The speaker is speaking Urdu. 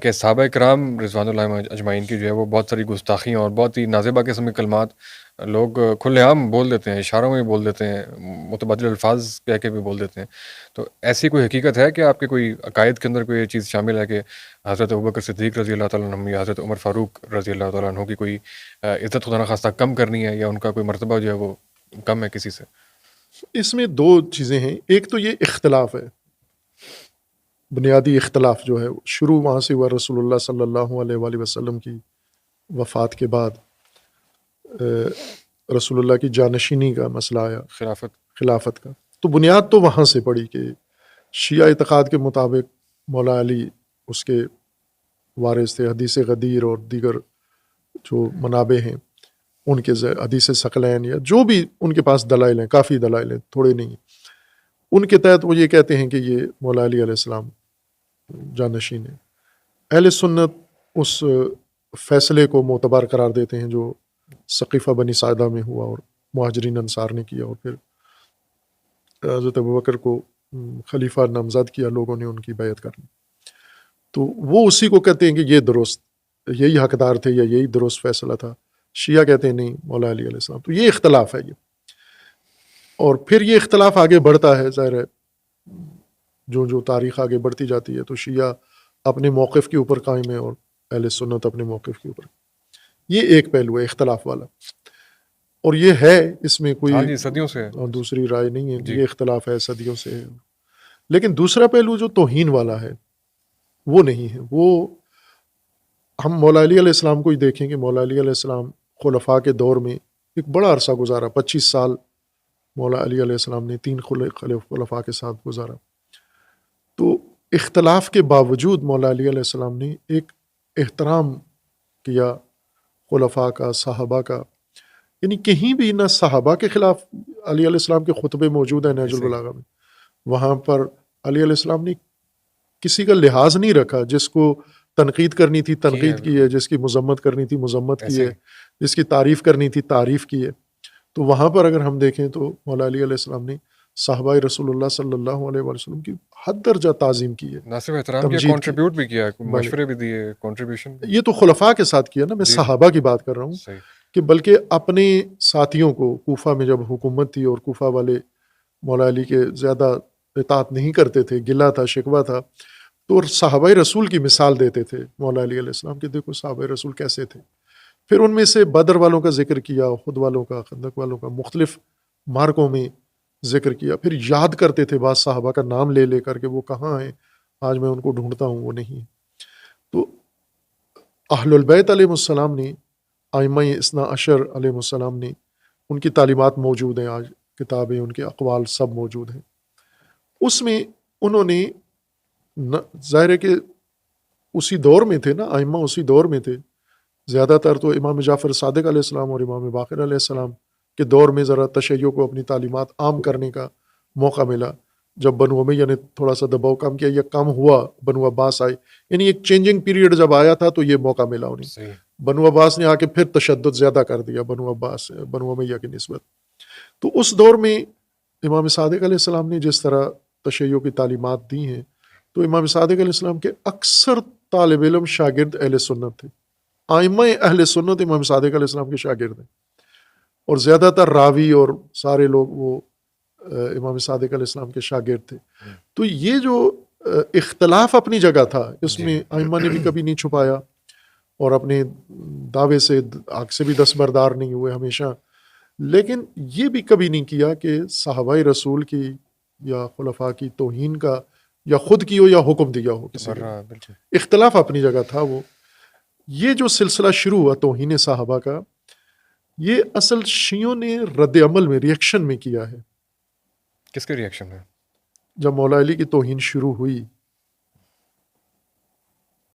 کہ صحابہ کرام رضوان اللہ اجمعین کی جو ہے وہ بہت ساری گستاخیاں اور بہت ہی نازیبا قسم کے کلمات لوگ کھلے عام بول دیتے ہیں، اشاروں میں بھی بول دیتے ہیں، متبادل الفاظ کہہ کے بھی بول دیتے ہیں. تو ایسی کوئی حقیقت ہے کہ آپ کے کوئی عقائد کے اندر کوئی یہ چیز شامل ہے کہ حضرت ابوبکر صدیق رضی اللہ تعالیٰ عنہ یا حضرت عمر فاروق رضی اللہ تعالیٰ عنہ کی کوئی عزت خدا نخواستہ کم کرنی ہے، یا ان کا کوئی مرتبہ جو ہے وہ کم ہے کسی سے؟ اس میں دو چیزیں ہیں. ایک تو یہ اختلاف ہے، بنیادی اختلاف جو ہے شروع وہاں سے ہوا. رسول اللہ صلی اللہ علیہ وآلہ وسلم کی وفات کے بعد رسول اللہ کی جانشینی کا مسئلہ آیا، خلافت کا. تو بنیاد تو وہاں سے پڑی کہ شیعہ اعتقاد کے مطابق مولا علی اس کے وارث تھے. حدیث غدیر اور دیگر جو منابع ہیں ان کے حدیث ثقلین یا جو بھی ان کے پاس دلائل ہیں، کافی دلائل ہیں، تھوڑے نہیں، ان کے تحت وہ یہ کہتے ہیں کہ یہ مولا علی علیہ السلام جانشین ہیں. اہل سنت اس فیصلے کو معتبر قرار دیتے ہیں جو ثقیفہ بنی ساعدہ میں ہوا اور مہاجرین انصار نے کیا، اور پھر حضرت ابوبکر کو خلیفہ نامزد کیا لوگوں نے ان کی بیعت کر لی. تو وہ اسی کو کہتے ہیں کہ یہ درست، یہی حقدار تھے یا یہی درست فیصلہ تھا. شیعہ کہتے ہیں نہیں، مولا علی علیہ السلام. تو یہ اختلاف ہے یہ. اور پھر یہ اختلاف آگے بڑھتا ہے، ظاہر ہے جو تاریخ آگے بڑھتی جاتی ہے تو شیعہ اپنے موقف کے اوپر قائم ہے اور اہل سنت اپنے موقف کے اوپر. یہ ایک پہلو ہے اختلاف والا، اور یہ ہے اس میں کوئی صدیوں سے دوسری رائے نہیں ہے. یہ اختلاف ہے، صدیوں سے ہے. لیکن دوسرا پہلو جو توہین والا ہے وہ نہیں ہے. وہ ہم مولا علی علیہ السلام کو ہی دیکھیں کہ مولا علی علیہ السلام خلفاء کے دور میں ایک بڑا عرصہ گزارا. 25 سال مولا علی علیہ السلام نے 3 خلفاء کے ساتھ گزارا. تو اختلاف کے باوجود مولا علی علیہ السلام نے ایک احترام کیا خلفاء کا، صحابہ کا. یعنی کہیں بھی نہ صحابہ کے خلاف علی علیہ السلام کے خطبے موجود ہیں نہج البلاغہ میں، وہاں پر علی علیہ السلام نے کسی کا لحاظ نہیں رکھا. جس کو تنقید کرنی تھی تنقید کی ہے، جس کی مذمت کرنی تھی مذمت کی ہے، جس کی تعریف کرنی تھی تعریف کی ہے. تو وہاں پر اگر ہم دیکھیں تو مولا علی علیہ السلام نے صحابہ رسول اللہ صلی اللہ علیہ وسلم کی حد درجہ تعظیم کی ہے، نہ صرف احترام کیا، کنٹریبیوٹ بھی کیا، مشورے بھی دیے، کنٹریبیوشن. یہ تو خلفاء کے ساتھ کیا نا، میں صحابہ کی بات کر رہا ہوں. کہ بلکہ اپنے ساتھیوں کو کوفہ میں جب حکومت تھی اور کوفہ والے مولا علی کے زیادہ اطاعت نہیں کرتے تھے، گلہ تھا، شکوہ تھا، تو صحابہ رسول کی مثال دیتے تھے مولا علی علیہ السلام کہ دیکھو صحابہ رسول کیسے تھے. پھر ان میں سے بدر والوں کا ذکر کیا، خود والوں کا، خندق والوں کا، مختلف مارکوں میں ذکر کیا. پھر یاد کرتے تھے بعض صحابہ کا نام لے لے کر کے وہ کہاں ہیں، آج میں ان کو ڈھونڈتا ہوں وہ نہیں. تو اہل البیت علیہ السلام نے، ائمہ اثنا عشر علیہ السلام نے، ان کی تعلیمات موجود ہیں، آج کتابیں، ان کے اقوال سب موجود ہیں. اس میں انہوں نے ظاہر ہے کہ اسی دور میں تھے نا، ائمہ اسی دور میں تھے. زیادہ تر تو امام جعفر صادق علیہ السلام اور امام باقر علیہ السلام کے دور میں ذرا تشیع کو اپنی تعلیمات عام کرنے کا موقع ملا. جب بنو امیہ نے تھوڑا سا دباؤ کم کیا یا کم ہوا، بنو عباس آئے، یعنی ایک چینجنگ پیریڈ جب آیا تھا تو یہ موقع ملا انہیں. بنو عباس نے آ کے پھر تشدد زیادہ کر دیا بنو امیہ کی نسبت. تو اس دور میں امام صادق علیہ السلام نے جس طرح تشیع کی تعلیمات دی ہیں، تو امام صادق علیہ السلام کے اکثر طالب علم شاگرد اہل سنت تھے. ائمہ اہل سنت امام صادق علیہ السلام کے شاگرد ہیں، اور زیادہ تر راوی اور سارے لوگ وہ امام صادق علیہ السلام کے شاگرد تھے. تو یہ جو اختلاف اپنی جگہ تھا، اس میں ائمہ نے بھی کبھی نہیں چھپایا اور اپنے دعوے سے آگ سے بھی دستبردار نہیں ہوئے ہمیشہ. لیکن یہ بھی کبھی نہیں کیا کہ صحابہ رسول کی یا خلفاء کی توہین کا یا خود کی ہو یا حکم دیا ہو کسی نے. اختلاف اپنی جگہ تھا. وہ یہ جو سلسلہ شروع ہوا توہین صحابہ کا، یہ اصل شیعوں نے رد عمل میں، ریئیکشن میں کیا ہے. کس کے ریئیکشن میں؟ جب مولا علی کی توہین شروع ہوئی